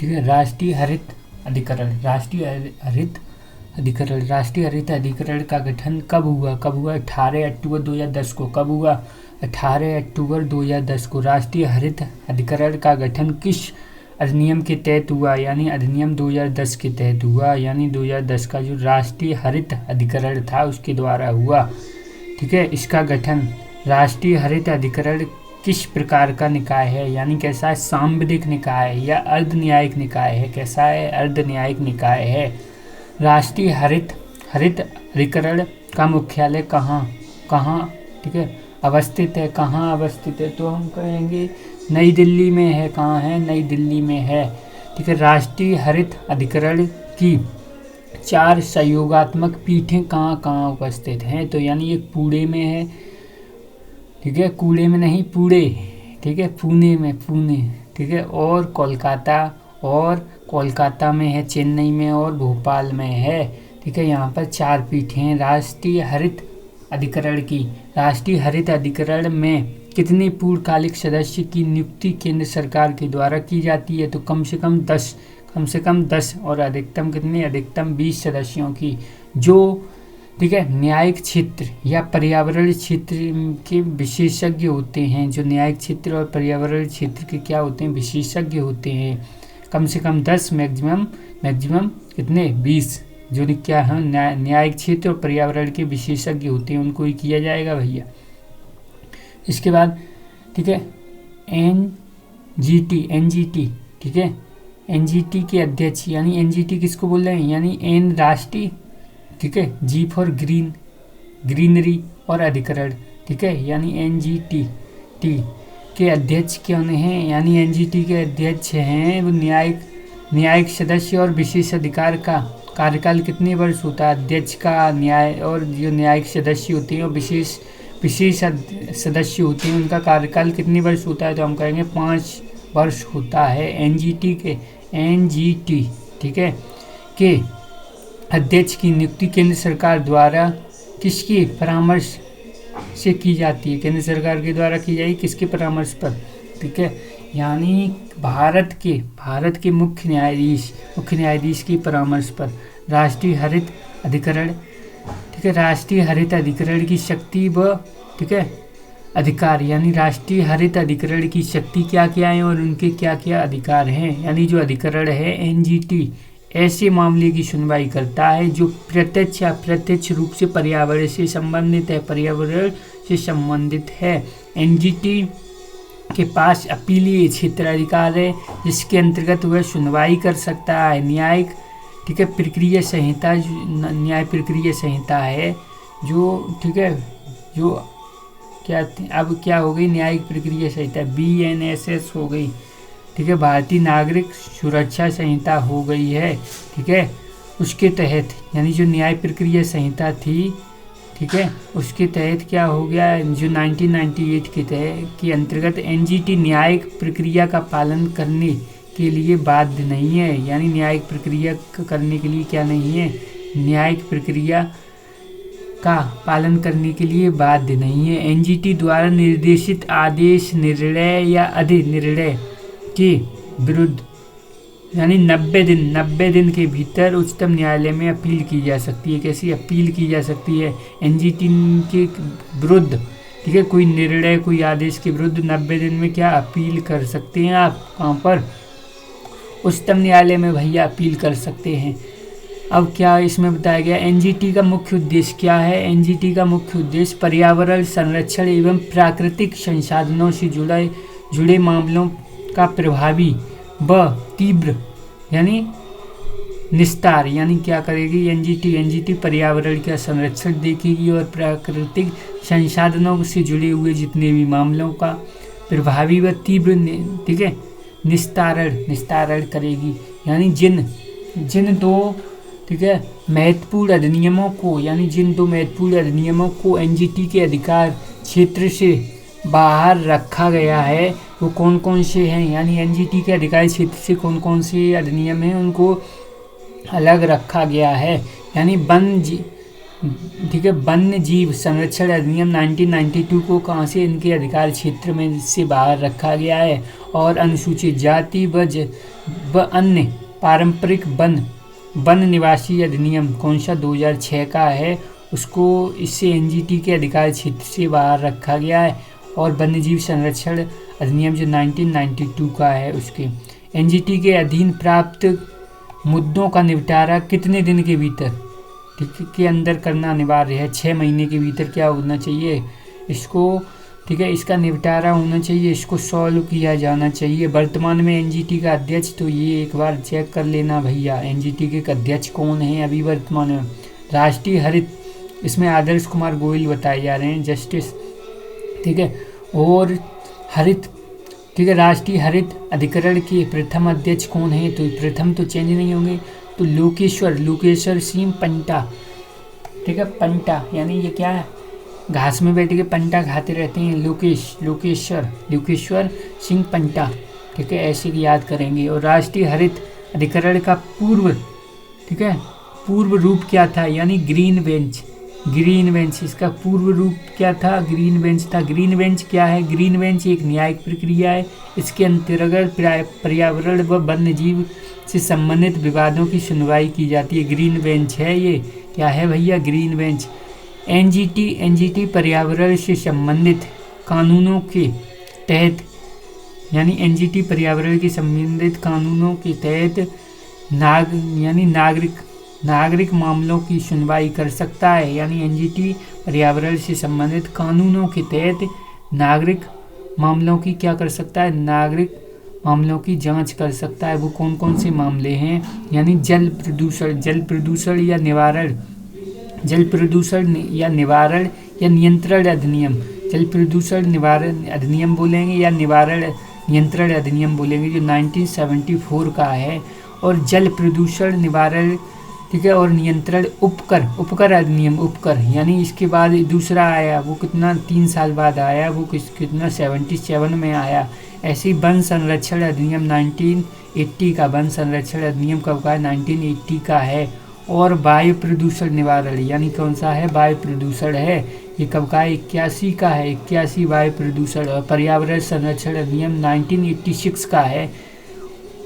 ठीक है। राष्ट्रीय हरित अधिकरण का गठन कब हुआ? 18 अक्टूबर 2010 को। कब हुआ? 18 अक्टूबर 2010 को। राष्ट्रीय हरित अधिकरण का गठन किस अधिनियम के तहत हुआ? यानी अधिनियम 2010 के तहत हुआ। यानी 2010 का जो राष्ट्रीय हरित अधिकरण था उसके द्वारा हुआ। ठीक है। इसका गठन राष्ट्रीय हरित अधिकरण किस प्रकार का निकाय है? यानी कैसा है? सांविधिक निकाय है या अर्ध न्यायिक निकाय है? कैसा है? अर्ध न्यायिक निकाय है। राष्ट्रीय हरित अधिकरण का मुख्यालय कहाँ ठीक है अवस्थित है? कहाँ अवस्थित है? तो हम कहेंगे नई दिल्ली में है। कहाँ है? नई दिल्ली में है। ठीक है। राष्ट्रीय हरित अधिकरण की 4 सहयोगात्मक पीठें कहाँ उपस्थित हैं? तो यानी एक पुणे में है। ठीक है। कूड़े में नहीं, पुणे। ठीक है। पुणे में, पुणे। ठीक है। और कोलकाता में है, चेन्नई में और भोपाल में है। ठीक है। यहाँ पर 4 पीठें हैं राष्ट्रीय हरित अधिकरण की। राष्ट्रीय हरित अधिकरण में कितने पूर्णकालिक सदस्य की नियुक्ति केंद्र सरकार के द्वारा की जाती है? तो कम से कम 10 और अधिकतम कितने? अधिकतम 20 सदस्यों की। जो ठीक है न्यायिक क्षेत्र या पर्यावरण क्षेत्र के विशेषज्ञ होते हैं। जो न्यायिक क्षेत्र और पर्यावरण क्षेत्र के क्या होते हैं? विशेषज्ञ होते हैं। कम से कम 10, मैक्सिमम कितने? 20। जो क्या है न्यायिक क्षेत्र और पर्यावरण के विशेषज्ञ होते हैं, उनको ही किया जाएगा भैया। इसके बाद ठीक है एनजीटी। ठीक है। एनजीटी के अध्यक्ष, यानी एनजीटी किसको बोल रहे हैं? यानी एन राष्ट्रीय, ठीक है, जी फॉर ग्रीनरी और अधिकरण। ठीक है। यानी एनजीटी के अध्यक्ष कौन हैं? यानी एनजीटी के अध्यक्ष हैं वो न्यायिक सदस्य और विशेष अधिकार का कार्यकाल कितने वर्ष होता है? अध्यक्ष का न्याय और जो न्यायिक सदस्य होते हैं और विशेष सदस्य होते हैं उनका कार्यकाल कितने वर्ष होता है? तो हम कहेंगे 5 वर्ष होता है। एनजीटी ठीक है के अध्यक्ष की नियुक्ति केंद्र सरकार द्वारा किसकी परामर्श से की जाती है? केंद्र सरकार के द्वारा की जाएगी किसके परामर्श पर? ठीक है। यानी भारत के मुख्य न्यायाधीश की परामर्श पर। राष्ट्रीय हरित अधिकरण। ठीक है। राष्ट्रीय हरित अधिकरण की शक्ति व ठीक है अधिकार, यानी राष्ट्रीय हरित अधिकरण की शक्ति क्या क्या है और उनके क्या क्या अधिकार हैं? यानी जो अधिकरण है एनजीटी ऐसे मामले की सुनवाई करता है जो प्रत्यक्ष या अप्रत्यक्ष रूप से पर्यावरण से संबंधित है। एनजीटी के पास अपीलीय क्षेत्राधिकार है जिसके अंतर्गत वह सुनवाई कर सकता है। न्याय प्रक्रिया संहिता है जो ठीक है जो क्या हो गई? न्यायिक प्रक्रिया संहिता BNSS हो गई। ठीक है। भारतीय नागरिक सुरक्षा संहिता हो गई है। ठीक है। उसके तहत यानी जो न्याय प्रक्रिया संहिता थी, ठीक है, उसके तहत क्या हो गया? जो 1998 के अंतर्गत एनजीटी न्यायिक प्रक्रिया का पालन करने के लिए बाध्य नहीं है। यानी न्यायिक प्रक्रिया करने के लिए क्या नहीं है? न्यायिक प्रक्रिया का पालन करने के लिए बाध्य नहीं है। एनजीटी द्वारा निर्देशित आदेश, निर्णय या अधिनिर्णय के विरुद्ध यानी 90 दिन के भीतर उच्चतम न्यायालय में अपील की जा सकती है। कैसी अपील की जा सकती है? एनजीटी के विरुद्ध ठीक है कोई निर्णय, कोई आदेश के विरुद्ध 90 दिन में क्या अपील कर सकते हैं आप? कहाँ पर? उच्चतम न्यायालय में भैया अपील कर सकते हैं। अब क्या इसमें बताया गया? एनजीटी का मुख्य उद्देश्य क्या है? एनजीटी का मुख्य उद्देश्य पर्यावरण संरक्षण एवं प्राकृतिक संसाधनों से जुड़े मामलों का प्रभावी व तीव्र यानी निस्तार, यानी क्या करेगी एनजीटी पर्यावरण का संरक्षण देखेगी और प्राकृतिक संसाधनों से जुड़े हुए जितने भी मामलों का प्रभावी व तीव्र ठीक है निस्तारण करेगी। यानी जिन दो ठीक है महत्वपूर्ण अधिनियमों को एनजीटी के अधिकार क्षेत्र से बाहर रखा गया है वो कौन कौन से हैं? यानी एनजीटी के अधिकार क्षेत्र से कौन कौन से अधिनियम हैं उनको अलग रखा गया है। यानी ठीक है, वन्य जीव संरक्षण अधिनियम 1992 को कहाँ से इनके अधिकार क्षेत्र में से बाहर रखा गया है। और अनुसूचित जाति व अन्य पारंपरिक वन निवासी अधिनियम कौन सा 2006 का है, उसको इससे एनजीटी के अधिकार क्षेत्र से बाहर रखा गया है। और वन्यजीव संरक्षण अधिनियम जो 1992 का है, उसके एनजीटी के अधीन प्राप्त मुद्दों का निपटारा कितने दिन के भीतर के अंदर करना अनिवार्य है। 6 महीने के भीतर क्या होना चाहिए इसको, ठीक है, इसका निपटारा होना चाहिए, इसको सॉल्व किया जाना चाहिए। वर्तमान में एनजीटी का अध्यक्ष, तो ये एक बार चेक कर लेना भैया, एनजीटी के अध्यक्ष कौन है अभी वर्तमान में। राष्ट्रीय हरित, इसमें आदर्श कुमार गोयल बताए जा रहे हैं, जस्टिस, ठीक है। और हरित, ठीक है, राष्ट्रीय हरित अधिकरण के प्रथम अध्यक्ष कौन है, तो प्रथम तो चेंज नहीं होंगे, तो लोकेश्वर सिंह पंटा, ठीक है। पंटा यानी ये क्या है, घास में बैठ के पंटा खाते रहते हैं, लोकेश्वर सिंह पंटा, ठीक है, ऐसे याद करेंगे। और राष्ट्रीय हरित अधिकरण का पूर्व, ठीक है, पूर्व रूप क्या था, यानी ग्रीन बेंच, इसका पूर्व रूप क्या था, ग्रीन बेंच था। ग्रीन बेंच क्या है, ग्रीन बेंच एक न्यायिक प्रक्रिया है, इसके अंतर्गत पर्यावरण व वन्यजीव से संबंधित विवादों की सुनवाई की जाती है। ग्रीन बेंच है ये, क्या है भैया, ग्रीन बेंच। एनजीटी पर्यावरण से संबंधित कानूनों के तहत, यानी एनजीटी पर्यावरण के संबंधित कानूनों के तहत नागरिक मामलों की सुनवाई कर सकता है। यानी एनजीटी पर्यावरण से संबंधित कानूनों के तहत नागरिक मामलों की क्या कर सकता है, नागरिक मामलों की जांच कर सकता है। वो कौन कौन से मामले हैं, यानी जल प्रदूषण या नियंत्रण अधिनियम, जल प्रदूषण निवारण अधिनियम बोलेंगे या निवारण नियंत्रण अधिनियम बोलेंगे, जो 1974 का है। और जल प्रदूषण निवारण, ठीक है, और नियंत्रण उपकर अधिनियम, यानी इसके बाद दूसरा आया, वो कितना 3 साल बाद आया, वो कितना 77 में आया। ऐसे ही वन संरक्षण अधिनियम 1980 का, वन संरक्षण अधिनियम कब का है, 1980 का है। और वायु प्रदूषण निवारण, यानी कौन सा है, वायु प्रदूषण है, ये कब का है, 81 का है, 81 वायु प्रदूषण। और पर्यावरण संरक्षण अधिनियम 1986 का है।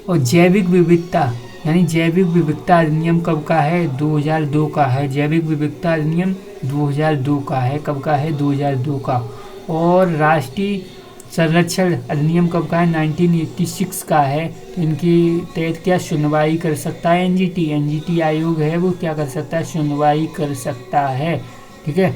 और जैविक विविधता, यानी जैविक विविधता अधिनियम कब का है, 2002 का है। जैविक विविधता अधिनियम 2002 का है, कब का है, 2002 का। और राष्ट्रीय संरक्षण अधिनियम कब का है, 1986 का है। तो इनकी तहत क्या सुनवाई कर सकता है एनजीटी आयोग है, वो क्या कर सकता है, सुनवाई कर सकता है, ठीक है।